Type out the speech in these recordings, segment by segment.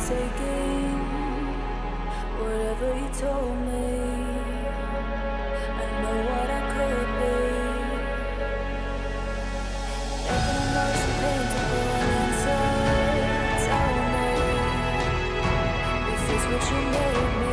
taking whatever you told me. I know what I could be. Making emotion painful answer. Tell me, is this what you made me?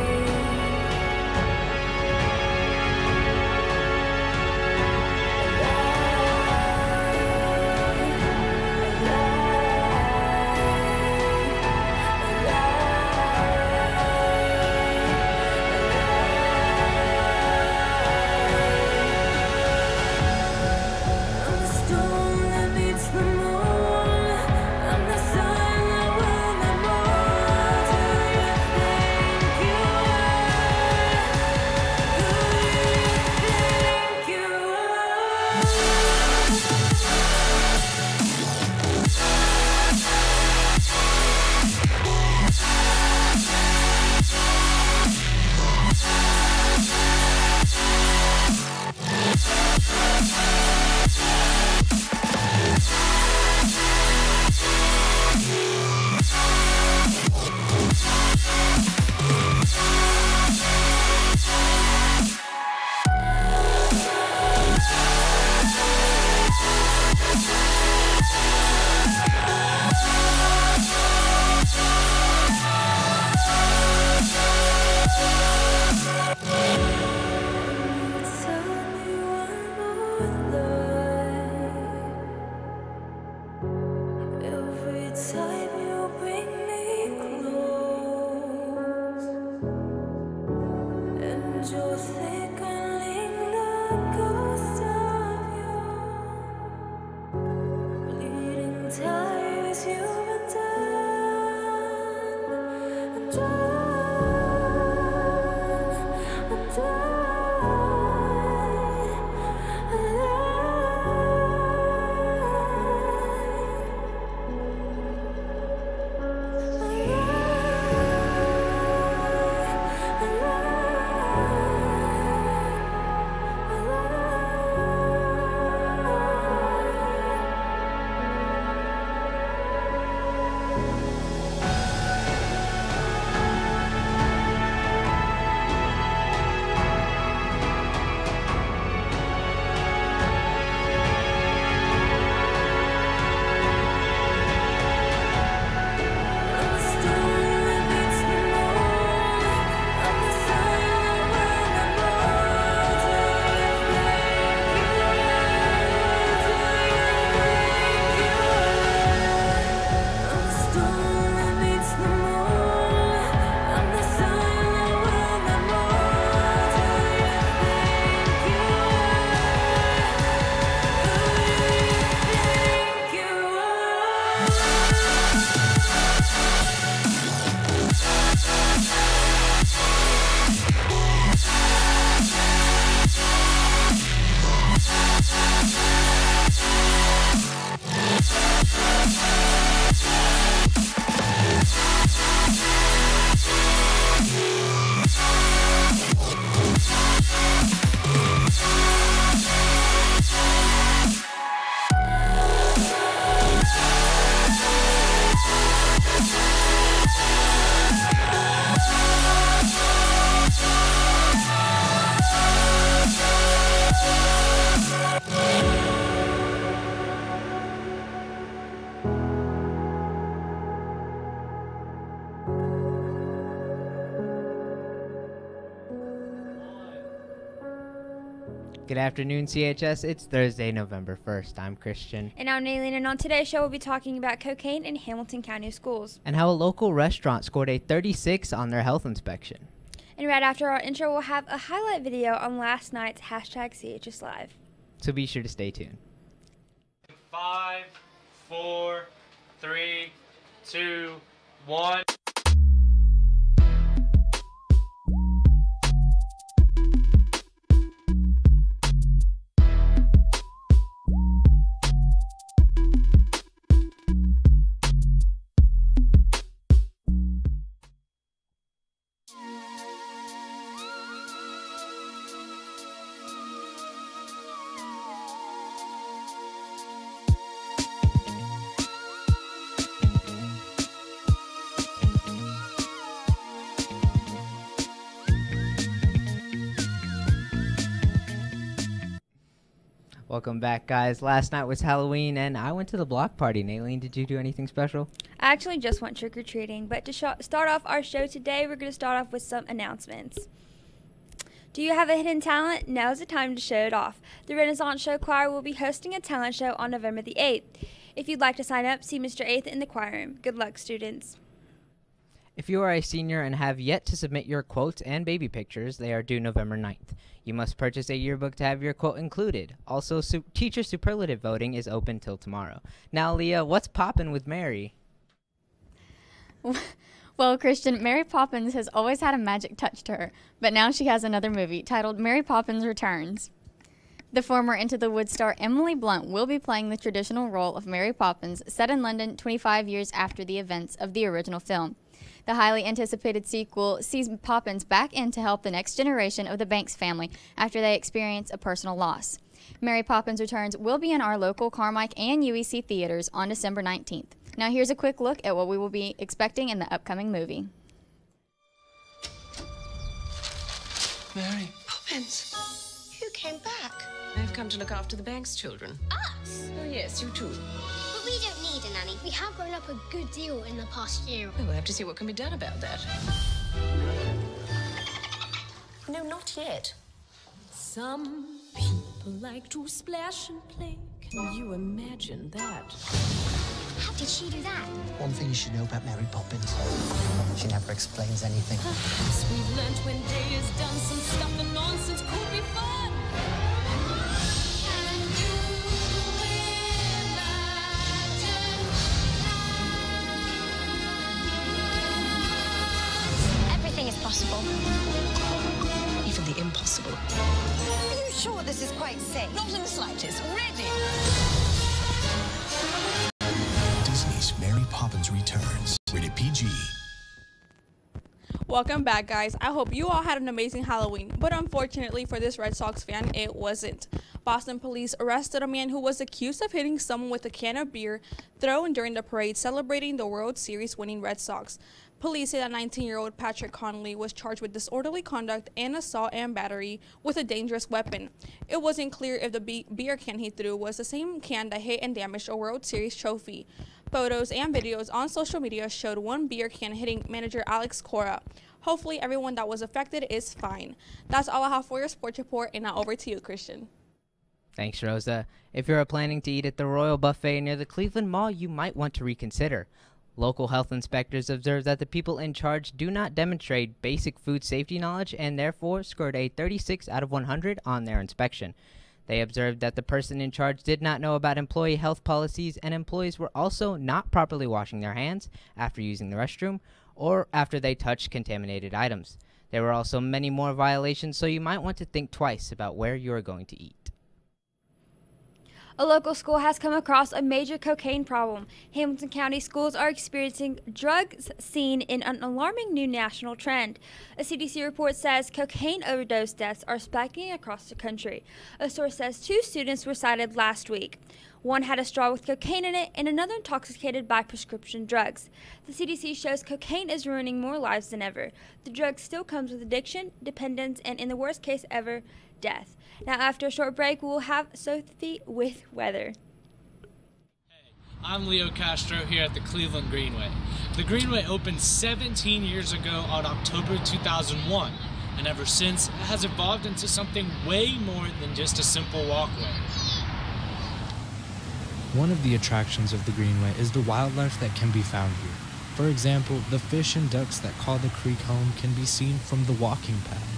Good afternoon, CHS. It's Thursday, November 1st. I'm Christian. And I'm Naylene, and on today's show, we'll be talking about cocaine in Hamilton County schools. And how a local restaurant scored a 36 on their health inspection. And right after our intro, we'll have a highlight video on last night's #CHSLive. So be sure to stay tuned. 5, 4, 3, 2, 1. Welcome back, guys. Last night was Halloween, and I went to the block party. Naylene, did you do anything special? I actually just went trick-or-treating, but to start off our show today, we're going to start off with some announcements. Do you have a hidden talent? Now's the time to show it off. The Renaissance Show Choir will be hosting a talent show on November the 8th. If you'd like to sign up, see Mr. 8th in the choir room. Good luck, students. If you are a senior and have yet to submit your quotes and baby pictures, they are due November 9th. You must purchase a yearbook to have your quote included. Also, teacher superlative voting is open till tomorrow. Now, Leah, what's poppin' with Mary? Well, Christian, Mary Poppins has always had a magic touch to her, but now she has another movie titled Mary Poppins Returns. The former Into the Woods star Emily Blunt will be playing the traditional role of Mary Poppins, set in London 25 years after the events of the original film. The highly anticipated sequel sees Poppins back in to help the next generation of the Banks family after they experience a personal loss. Mary Poppins Returns will be in our local Carmike and UEC theaters on December 19th. Now here's a quick look at what we will be expecting in the upcoming movie. Mary. Poppins, you came back. I've come to look after the Banks children. Us? Oh, yes, you too. But we don't need a nanny. We have grown up a good deal in the past year. Well, we'll have to see what can be done about that. No, not yet. Some people like to splash and play. Can you imagine that? How did she do that? One thing you should know about Mary Poppins. She never explains anything. Perhaps we've learned when day is done, some stuff and nonsense could be fun. And you imagine Everything is possible. Even the impossible. Are you sure this is quite safe? Not in the slightest. Ready? Disney's Mary Poppins Returns. Rated PG. Welcome back, guys. I hope you all had an amazing Halloween, but unfortunately for this Red Sox fan, it wasn't. Boston police arrested a man who was accused of hitting someone with a can of beer thrown during the parade celebrating the World Series winning Red Sox. Police say that 19-year-old Patrick Connolly was charged with disorderly conduct and assault and battery with a dangerous weapon. It wasn't clear if the beer can he threw was the same can that hit and damaged a World Series trophy. Photos and videos on social media showed one beer can hitting manager Alex Cora. Hopefully everyone that was affected is fine. That's all I have for your sports report, and now over to you, Christian. Thanks, Rosa. If you're planning to eat at the Royal Buffet near the Cleveland Mall, you might want to reconsider. Local health inspectors observed that the people in charge do not demonstrate basic food safety knowledge and therefore scored a 36 out of 100 on their inspection. They observed that the person in charge did not know about employee health policies, and employees were also not properly washing their hands after using the restroom or after they touched contaminated items. There were also many more violations, so you might want to think twice about where you are going to eat. A local school has come across a major cocaine problem. Hamilton County schools are experiencing drugs seen in an alarming new national trend. A CDC report says cocaine overdose deaths are spiking across the country. A source says 2 students were cited last week. One had a straw with cocaine in it and another intoxicated by prescription drugs. The CDC shows cocaine is ruining more lives than ever. The drug still comes with addiction, dependence, and in the worst case ever, death. Now after a short break, we'll have Sophie with weather. Hey, I'm Leo Castro here at the Cleveland Greenway. The Greenway opened 17 years ago on October 2001, and ever since it has evolved into something way more than just a simple walkway. One of the attractions of the Greenway is the wildlife that can be found here. For example, the fish and ducks that call the creek home can be seen from the walking path.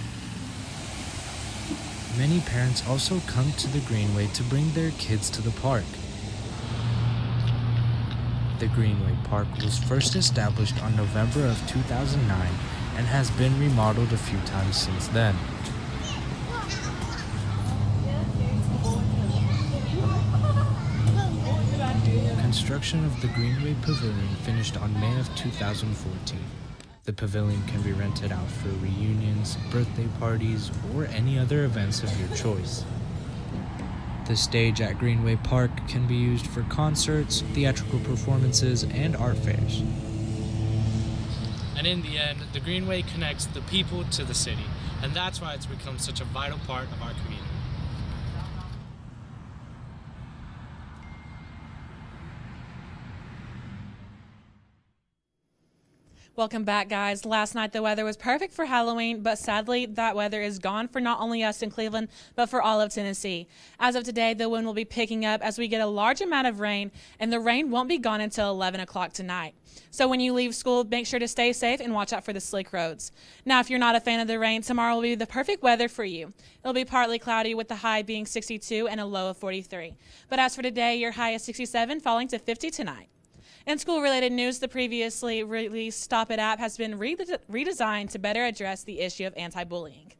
Many parents also come to the Greenway to bring their kids to the park. The Greenway Park was first established on November of 2009 and has been remodeled a few times since then. Construction of the Greenway Pavilion finished on May of 2014. The pavilion can be rented out for reunions, birthday parties, or any other events of your choice. The stage at Greenway Park can be used for concerts, theatrical performances, and art fairs. And in the end, the Greenway connects the people to the city, and that's why it's become such a vital part of our community. Welcome back, guys. Last night the weather was perfect for Halloween, but sadly that weather is gone for not only us in Cleveland, but for all of Tennessee. As of today, the wind will be picking up as we get a large amount of rain, and the rain won't be gone until 11 o'clock tonight. So when you leave school, make sure to stay safe and watch out for the slick roads. Now, if you're not a fan of the rain, tomorrow will be the perfect weather for you. It'll be partly cloudy with the high being 62 and a low of 43. But as for today, your high is 67, falling to 50 tonight. In school-related news, the previously released Stop It app has been redesigned to better address the issue of anti-bullying.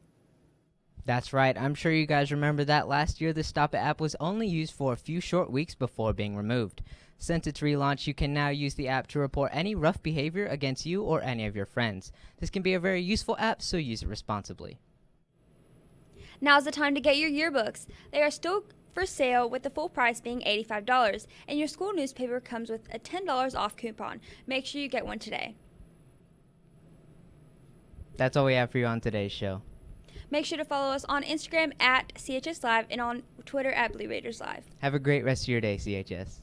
That's right. I'm sure you guys remember that last year the Stop It app was only used for a few short weeks before being removed. Since its relaunch, you can now use the app to report any rough behavior against you or any of your friends. This can be a very useful app, so use it responsibly. Now's the time to get your yearbooks. They are still for sale, with the full price being $85, and your school newspaper comes with a $10 off coupon. Make sure you get one today. That's all we have for you on today's show. Make sure to follow us on Instagram at CHSLive and on Twitter at Blue Raiders Live. Have a great rest of your day, CHS.